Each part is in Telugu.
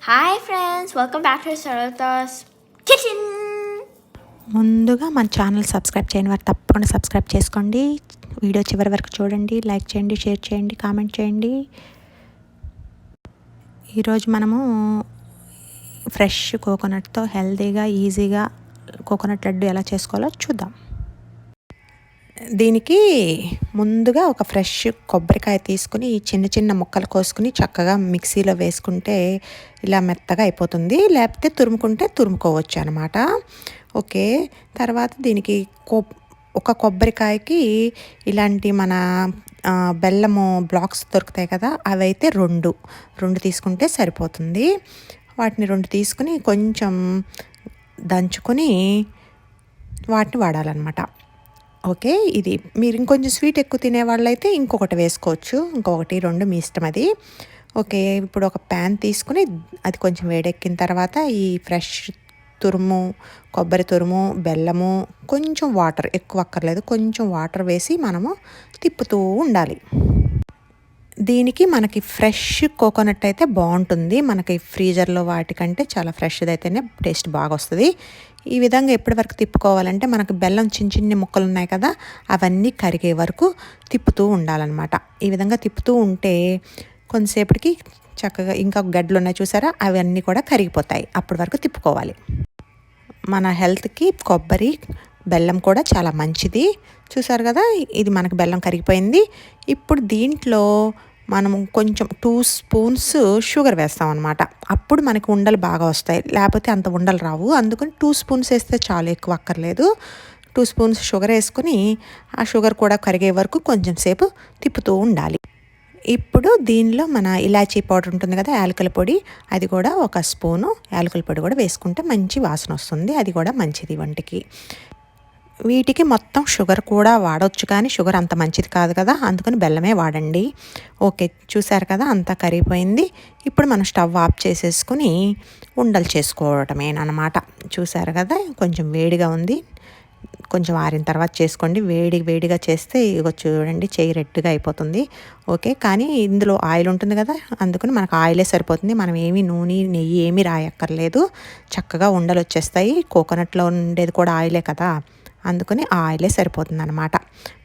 Hi friends, welcome back to Saralitha's kitchen. ముందుగా మన ఛానల్ సబ్స్క్రైబ్ చేయని వారు తప్పకుండా సబ్స్క్రైబ్ చేసుకోండి. వీడియో చివరి వరకు చూడండి, లైక్ చేయండి, షేర్ చేయండి, కామెంట్ చేయండి. ఈరోజు మనము ఫ్రెష్ కోకోనట్తో హెల్తీగా ఈజీగా కోకోనట్ లడ్డు ఎలా చేసుకోవాలో చూద్దాం. దీనికి ముందుగా ఒక ఫ్రెష్ కొబ్బరికాయ తీసుకుని చిన్న చిన్న ముక్కలు కోసుకుని చక్కగా మిక్సీలో వేసుకుంటే ఇలా మెత్తగా అయిపోతుంది. లేకపోతే తురుముకుంటే తురుముకోవచ్చు అనమాట. ఓకే, తర్వాత దీనికి ఒక కొబ్బరికాయకి ఇలాంటి మన బెల్లము బ్లాక్స్ దొరుకుతాయి కదా, అవైతే రెండు తీసుకుంటే సరిపోతుంది. వాటిని రెండు తీసుకుని కొంచెం దంచుకొని వాటిని వాడాలన్నమాట. ఓకే, ఇది మీరు ఇంకొంచెం స్వీట్ ఎక్కువ తినే వాళ్ళైతే ఇంకొకటి వేసుకోవచ్చు, ఇంకొకటి రెండు మీ ఇష్టం అది. ఓకే, ఇప్పుడు ఒక ప్యాన్ తీసుకుని అది కొంచెం వేడెక్కిన తర్వాత ఈ ఫ్రెష్ తురుము, కొబ్బరి తురుము, బెల్లము, కొంచెం వాటర్, ఎక్కువ అక్కర్లేదు, కొంచెం వాటర్ వేసి మనము తిప్పుతూ ఉండాలి. దీనికి మనకి ఫ్రెష్ కోకోనట్ అయితే బాగుంటుంది. మనకి ఫ్రీజర్లో వాటికంటే చాలా ఫ్రెష్ది అయితేనే టేస్ట్ బాగా వస్తుంది. ఈ విధంగా ఎప్పటి వరకు తిప్పుకోవాలంటే మనకు బెల్లం చిన్న చిన్న ముక్కలు ఉన్నాయి కదా, అవన్నీ కరిగే వరకు తిప్పుతూ ఉండాలన్నమాట. ఈ విధంగా తిప్పుతూ ఉంటే కొంతసేపటికి చక్కగా ఇంకా గడ్డలు ఉన్నాయి చూసారా, అవన్నీ కూడా కరిగిపోతాయి. అప్పటి వరకు తిప్పుకోవాలి. మన హెల్త్కి కొబ్బరి, బెల్లం కూడా చాలా మంచిది. చూసారు కదా, ఇది మనకు బెల్లం కరిగిపోయింది. ఇప్పుడు దీంట్లో మనం కొంచెం 2 స్పూన్స్ షుగర్ వేస్తాం అనమాట. అప్పుడు మనకి ఉండలు బాగా వస్తాయి, లేకపోతే అంత ఉండలు రావు. అందుకని 2 స్పూన్స్ వేస్తే చాలా, ఎక్కువ అక్కర్లేదు. 2 స్పూన్స్ షుగర్ వేసుకుని ఆ షుగర్ కూడా కరిగే వరకు కొంచెం సేపు తిప్పుతూ ఉండాలి. ఇప్పుడు దీనిలో మన ఇలాచీ పౌడర్ ఉంటుంది కదా, యాలకుల పొడి, అది కూడా 1 స్పూను యాలకుల పొడి కూడా వేసుకుంటే మంచి వాసన వస్తుంది. అది కూడా మంచిది వంటికి. వీటికి మొత్తం షుగర్ కూడా వాడవచ్చు, కానీ షుగర్ అంత మంచిది కాదు కదా, అందుకని బెల్లమే వాడండి. ఓకే, చూసారు కదా, అంతా కరిగిపోయింది. ఇప్పుడు మనం స్టవ్ ఆఫ్ చేసేసుకుని ఉండలు చేసుకోవటమేనమాట. చూసారు కదా, కొంచెం వేడిగా ఉంది, కొంచెం ఆరిన తర్వాత చేసుకోండి. వేడిగా చేస్తే ఇగో చూడండి, చేయి రెడ్గా అయిపోతుంది. ఓకే, కానీ ఇందులో ఆయిల్ ఉంటుంది కదా, అందుకని మనకు ఆయిలే సరిపోతుంది. మనం ఏమీ నూనె, నెయ్యి ఏమీ రాయక్కర్లేదు. చక్కగా ఉండలు వచ్చేస్తాయి. కోకోనట్లో ఉండేది కూడా ఆయిలే కదా, అందుకని ఆయిలే సరిపోతుంది అనమాట.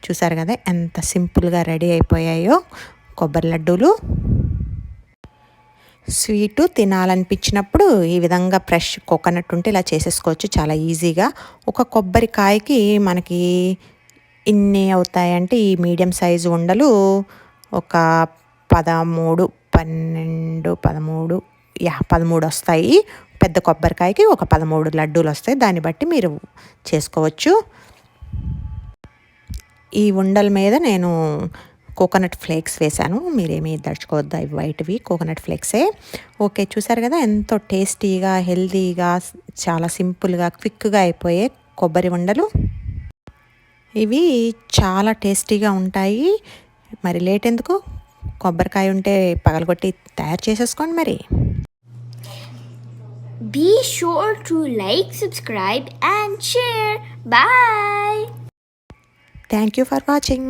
చూసారు కదా ఎంత సింపుల్గా రెడీ అయిపోయాయో కొబ్బరి లడ్డూలు. స్వీటు తినాలనిపించినప్పుడు ఈ విధంగా ఫ్రెష్ కోకోనట్ ఉంటే ఇలా చేసేసుకోవచ్చు చాలా ఈజీగా. ఒక కొబ్బరికాయకి మనకి ఇన్ని అవుతాయంటే ఈ మీడియం సైజు ఉండలు ఒక 13, 12, 13 వస్తాయి. పెద్ద కొబ్బరికాయకి ఒక 13 లడ్డూలు వస్తాయి. దాన్ని బట్టి మీరు చేసుకోవచ్చు. ఈ ఉండల మీద నేను కోకోనట్ ఫ్లేక్స్ వేశాను, మీరేమీ దర్చుకోవద్దు, అవి వైట్వి కోకోనట్ ఫ్లేక్సే. ఓకే, చూసారు కదా ఎంతో టేస్టీగా, హెల్తీగా, చాలా సింపుల్గా, క్విక్గా అయిపోయే కొబ్బరి ఉండలు. ఇవి చాలా టేస్టీగా ఉంటాయి. మరి లేట్ ఎందుకు, కొబ్బరికాయ ఉంటే పగలగొట్టి తయారు చేసేసుకోండి మరి. Be sure to like, subscribe and share. Bye. Thank you for watching.